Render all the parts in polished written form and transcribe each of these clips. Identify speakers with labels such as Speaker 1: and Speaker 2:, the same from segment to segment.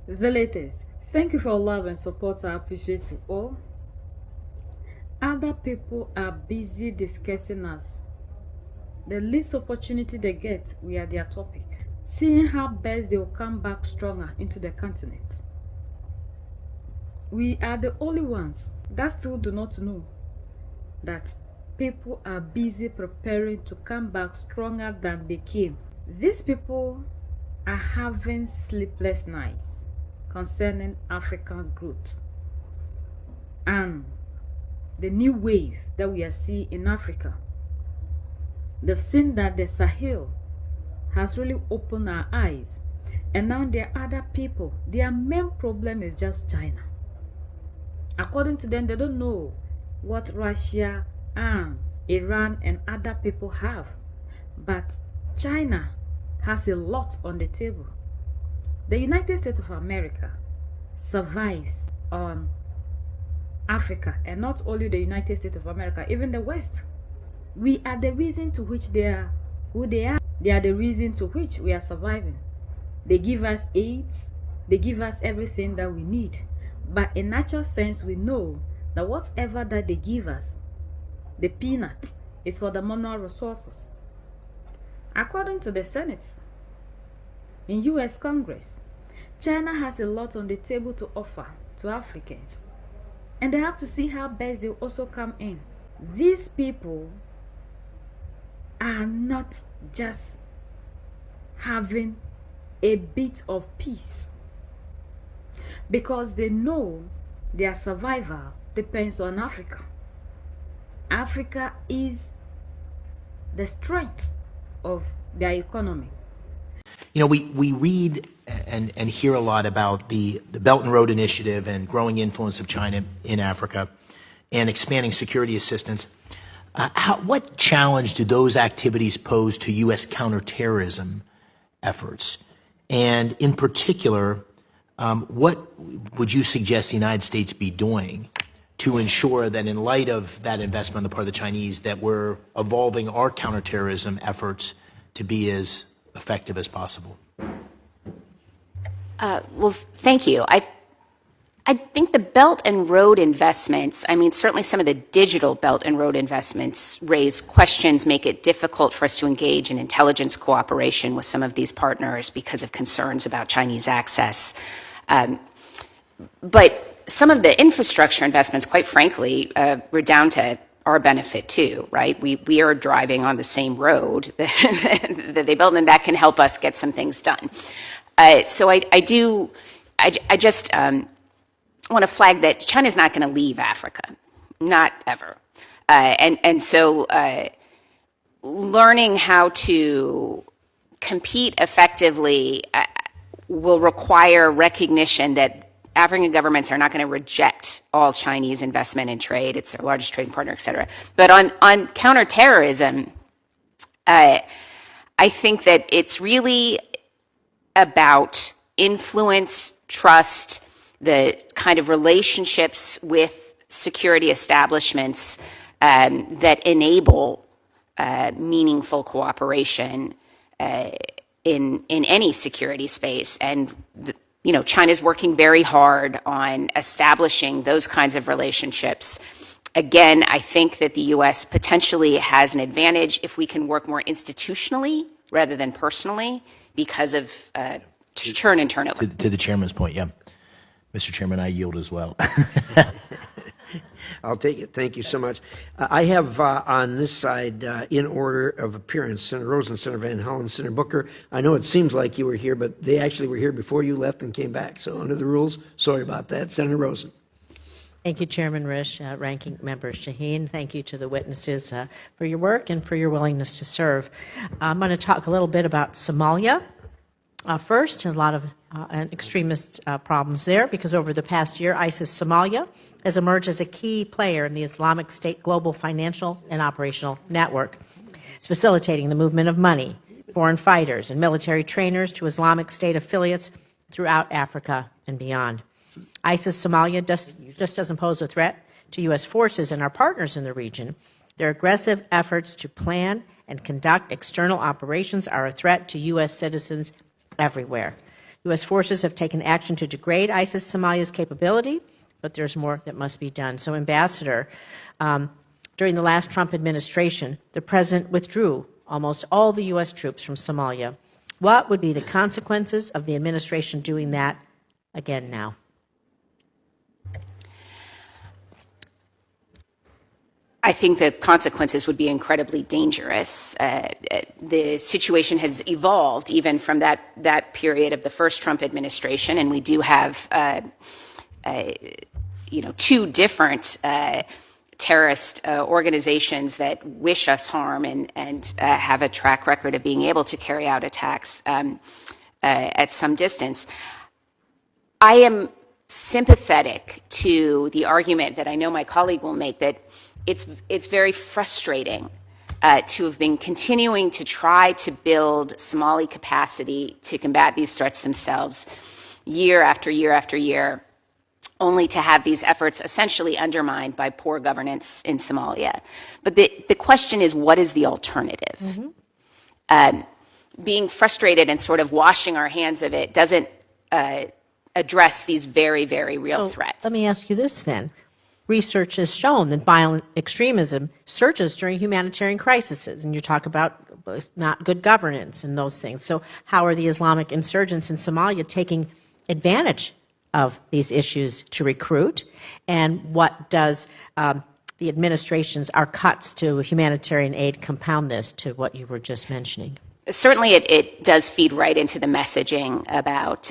Speaker 1: The latest. Thank you for your love and support. I appreciate you all. Other people are busy discussing us. The least opportunity they get, we are their topic. Seeing how best they will come back stronger into the continent. We are the only ones that still do not know that people are busy preparing to come back stronger than they came. These people are having sleepless nights concerning African growth and the new wave that we are seeing in Africa. They've seen that the Sahel has really opened our eyes, and now there are other people. Their main problem is just China. According to them, they don't know what Russia and Iran and other people have, but China has a lot on the table. The United States of America survives on Africa, and not only the United States of America, even the West. We are the reason to which they are who they are. They are the reason to which we are surviving. They give us aids, they give us everything that we need. But in natural sense, we know that whatever that they give us, the peanuts, is for the mineral resources. According to the Senate, in US Congress, China has a lot on the table to offer to Africans. And they have to see how best they also come in. These people are not just having a bit of peace, because they know their survival depends on Africa. Africa is the strength of their economy.
Speaker 2: You know, we read and hear a lot about the Belt and Road Initiative and growing influence of China in Africa and expanding security assistance. What challenge do those activities pose to U.S. counterterrorism efforts? And in particular, what would you suggest the United States be doing to ensure that in light of that investment on the part of the Chinese, that we're evolving our counterterrorism efforts to be as effective as possible?
Speaker 3: Well, thank you. I think the Belt and Road investments, I mean, certainly some of the digital Belt and Road investments raise questions, make it difficult for us to engage in intelligence cooperation with some of these partners because of concerns about Chinese access. But some of the infrastructure investments, quite frankly, were down to our benefit too, right? We are driving on the same road that they built, and that can help us get some things done. So I just want to flag that China's not going to leave Africa, not ever. And so learning how to compete effectively will require recognition that African governments are not going to reject all Chinese investment in trade. It's their largest trading partner, et cetera. But on counterterrorism, I think that it's really about influence, trust, the kind of relationships with security establishments that enable meaningful cooperation in any security space. And China's working very hard on establishing those kinds of relationships. Again, I think that the U.S. potentially has an advantage if we can work more institutionally rather than personally because of churn and turnover.
Speaker 2: To the chairman's point, yeah. Mr. Chairman, I yield as well.
Speaker 4: I'll take it. Thank you so much. I have on this side, in order of appearance, Senator Rosen, Senator Van Hollen, Senator Booker. I know it seems like you were here, but they actually were here before you left and came back. So under the rules, sorry about that. Senator Rosen.
Speaker 5: Thank you, Chairman Risch, Ranking Member Shaheen. Thank you to the witnesses for your work and for your willingness to serve. I'm going to talk a little bit about Somalia. First, a lot of extremist problems there, because over the past year, ISIS Somalia has emerged as a key player in the Islamic State global financial and operational network. It's facilitating the movement of money, foreign fighters, and military trainers to Islamic State affiliates throughout Africa and beyond. ISIS Somalia just doesn't pose a threat to U.S. forces and our partners in the region. Their aggressive efforts to plan and conduct external operations are a threat to U.S. citizens everywhere. U.S. forces have taken action to degrade ISIS Somalia's capability, but there's more that must be done. So, Ambassador, during the last Trump administration, the president withdrew almost all the U.S. troops from Somalia. What would be the consequences of the administration doing that again now?
Speaker 3: I think the consequences would be incredibly dangerous. The situation has evolved even from that period of the first Trump administration, and we do have, two different terrorist organizations that wish us harm and have a track record of being able to carry out attacks at some distance. I am sympathetic to the argument that I know my colleague will make that it's very frustrating to have been continuing to try to build Somali capacity to combat these threats themselves year after year after year, only to have these efforts essentially undermined by poor governance in Somalia. But the question is, what is the alternative? Being frustrated and sort of washing our hands of it doesn't address these very, very real threats.
Speaker 5: Let me ask you this then. Research has shown that violent extremism surges during humanitarian crises, and you talk about not good governance and those things. So how are the Islamic insurgents in Somalia taking advantage of these issues to recruit? And what does the administration's, our cuts to humanitarian aid compound this to what you were just mentioning?
Speaker 3: Certainly, it does feed right into the messaging about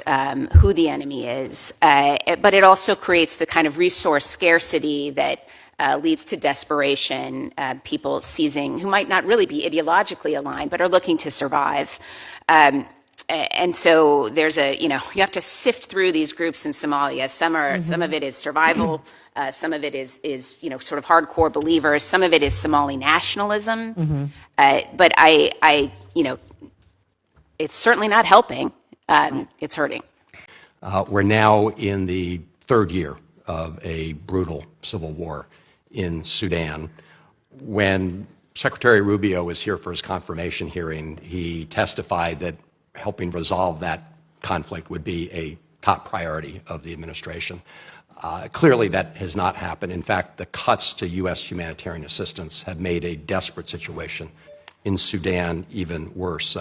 Speaker 3: who the enemy is, but it also creates the kind of resource scarcity that leads to desperation, people seizing, who might not really be ideologically aligned, but are looking to survive. And so there's you have to sift through these groups in Somalia. Some of it is survival. Some of it is sort of hardcore believers. Some of it is Somali nationalism. But it's certainly not helping. It's hurting.
Speaker 6: We're now in the third year of a brutal civil war in Sudan. When Secretary Rubio was here for his confirmation hearing, he testified that helping resolve that conflict would be a top priority of the administration. Clearly, that has not happened. In fact, the cuts to U.S. humanitarian assistance have made a desperate situation in Sudan even worse.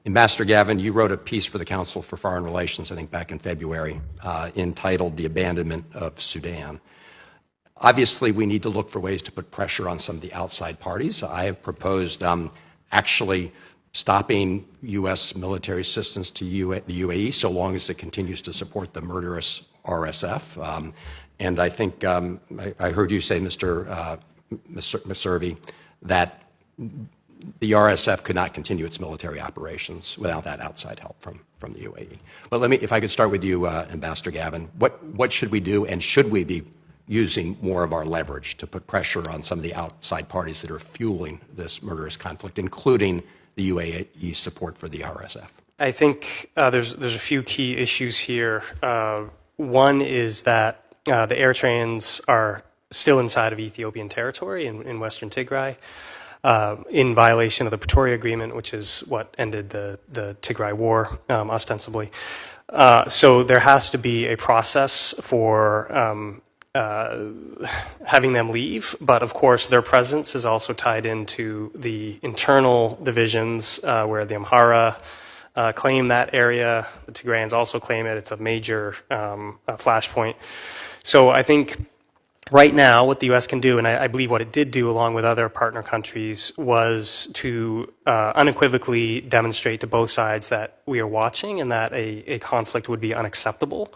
Speaker 6: Ambassador Gavin, you wrote a piece for the Council for Foreign Relations, I think back in February, entitled The Abandonment of Sudan. Obviously, we need to look for ways to put pressure on some of the outside parties. I have proposed actually stopping U.S. military assistance to the UAE so long as it continues to support the murderous RSF. And I think I heard you say, Mr. Messervy, that the RSF could not continue its military operations without that outside help from the UAE. But if I could start with you, Ambassador Gavin, what should we do, and should we be using more of our leverage to put pressure on some of the outside parties that are fueling this murderous conflict, including the UAE support for the RSF?
Speaker 7: I think there's a few key issues here. One is that the Eritreans are still inside of Ethiopian territory in Western Tigray, in violation of the Pretoria Agreement, which is what ended the Tigray War, ostensibly. So there has to be a process for having them leave, but of course their presence is also tied into the internal divisions where the Amhara claim that area, the Tigrayans also claim it. It's a major flashpoint. So I think right now what the U.S. can do, and I believe what it did do along with other partner countries, was to unequivocally demonstrate to both sides that we are watching and that a conflict would be unacceptable.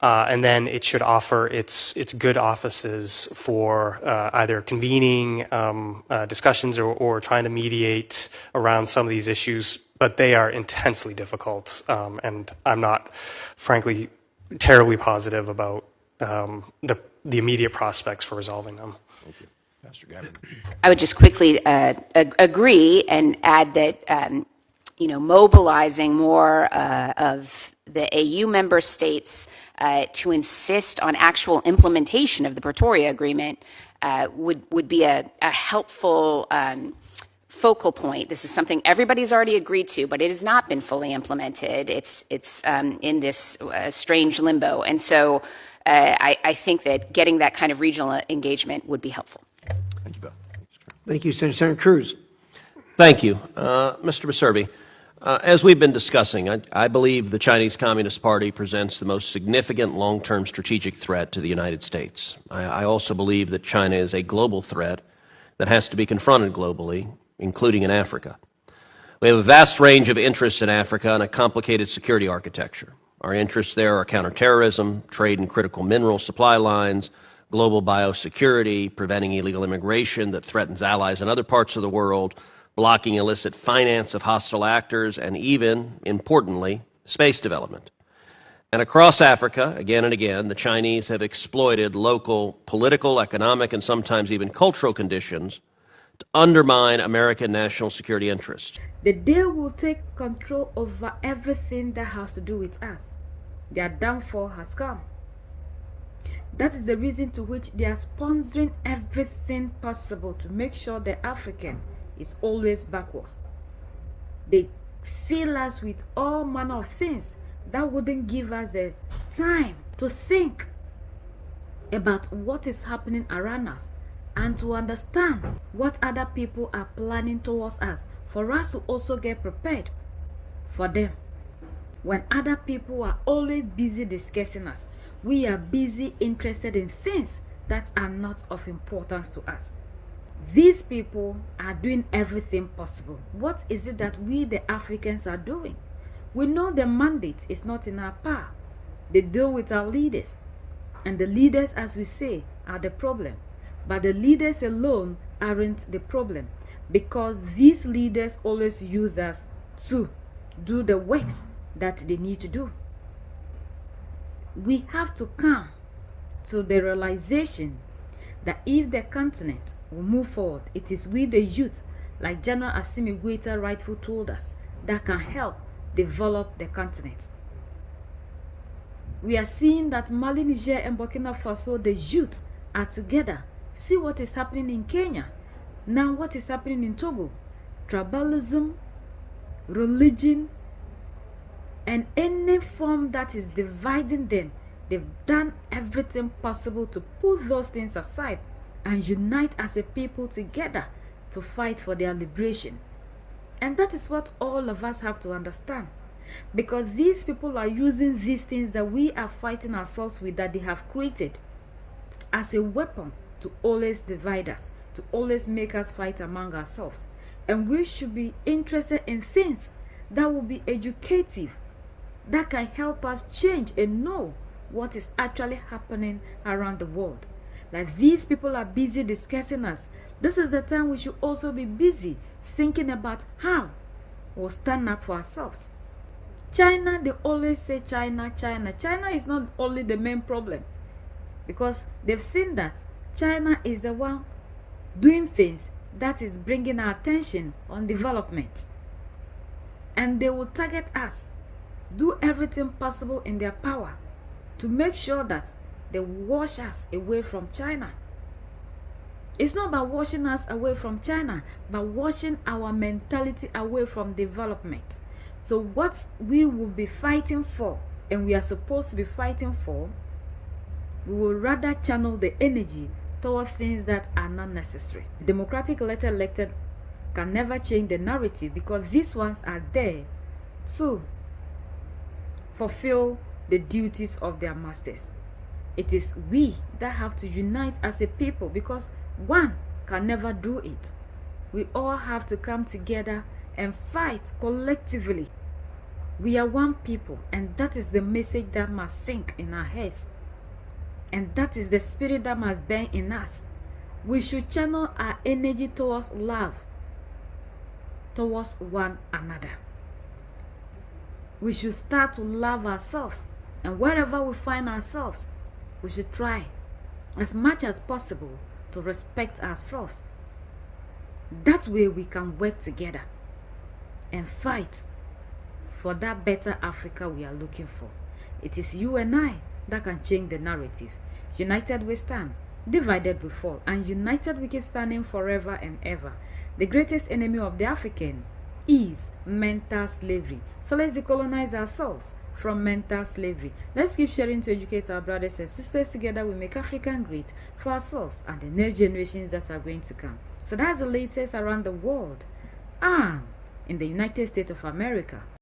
Speaker 7: And then it should offer its good offices for either convening discussions or trying to mediate around some of these issues, but they are intensely difficult, and I'm not, frankly, terribly positive about the immediate prospects for resolving them.
Speaker 6: Thank you. Pastor Gavin.
Speaker 3: I would just quickly agree and add that mobilizing more of the AU member states to insist on actual implementation of the Pretoria Agreement would be a helpful focal point. This is something everybody's already agreed to, but it has not been fully implemented. It's in this strange limbo. And so I think that getting that kind of regional engagement would be helpful.
Speaker 6: Thank you both.
Speaker 4: Thank you, Senator Cruz.
Speaker 8: Thank you. Mr. Baserbi, as we've been discussing, I believe the Chinese Communist Party presents the most significant long-term strategic threat to the United States. I also believe that China is a global threat that has to be confronted globally, including in Africa. We have a vast range of interests in Africa and a complicated security architecture. Our interests there are counterterrorism, trade in critical mineral supply lines, global biosecurity, preventing illegal immigration that threatens allies in other parts of the world, blocking illicit finance of hostile actors, and even, importantly, space development. And across Africa, again and again, the Chinese have exploited local political, economic, and sometimes even cultural conditions to undermine American national security interests.
Speaker 1: The day will take control over everything that has to do with us. Their downfall has come. That is the reason to which they are sponsoring everything possible to make sure the African is always backwards. They fill us with all manner of things that wouldn't give us the time to think about what is happening around us and to understand what other people are planning towards us, for us to also get prepared for them. When other people are always busy discussing us, we are busy interested in things that are not of importance to us. These people are doing everything possible. What is it that we, the Africans, are doing? We know the mandate is not in our power. They deal with our leaders. And the leaders, as we say, are the problem. But the leaders alone aren't the problem, because these leaders always use us to do the works that they need to do. We have to come to the realization that if the continent will move forward, it is we, the youth, like General Assimi Goïta rightfully told us, that can help develop the continent. We are seeing that Mali, Niger, and Burkina Faso, the youth, are together. See what is happening in Kenya. Now what is happening in Togo. Tribalism, religion, and any form that is dividing them, they've done everything possible to put those things aside and unite as a people together to fight for their liberation. And that is what all of us have to understand. Because these people are using these things that we are fighting ourselves with, that they have created, as a weapon to always divide us, to always make us fight among ourselves. And we should be interested in things that will be educative, that can help us change and know what is actually happening around the world. Like these people are busy discussing us. This is the time we should also be busy thinking about how we'll stand up for ourselves. China, they always say China, China. China is not only the main problem, because they've seen that China is the one doing things that is bringing our attention on development. And they will target us, do everything possible in their power to make sure that they wash us away from China. It's not about washing us away from China, but washing our mentality away from development. So what we will be fighting for, and we are supposed to be fighting for, we will rather channel the energy toward things that are not necessary. Democratic elected can never change the narrative, because these ones are there to fulfill the duties of their masters. It is we that have to unite as a people, because one can never do it. We all have to come together and fight collectively. We are one people, and that is the message that must sink in our heads. And that is the spirit that must burn in us. We should channel our energy towards love, towards one another. We should start to love ourselves, and wherever we find ourselves, we should try as much as possible to respect ourselves. That way we can work together and fight for that better Africa we are looking for. It is you and I that can change the narrative. United we stand, divided we fall, and united we keep standing forever and ever. The greatest enemy of the African is mental slavery. So let's decolonize ourselves from mental slavery. Let's keep sharing to educate our brothers and sisters. Together we make African great for ourselves and the next generations that are going to come. So that's the latest around the world and in the United States of America.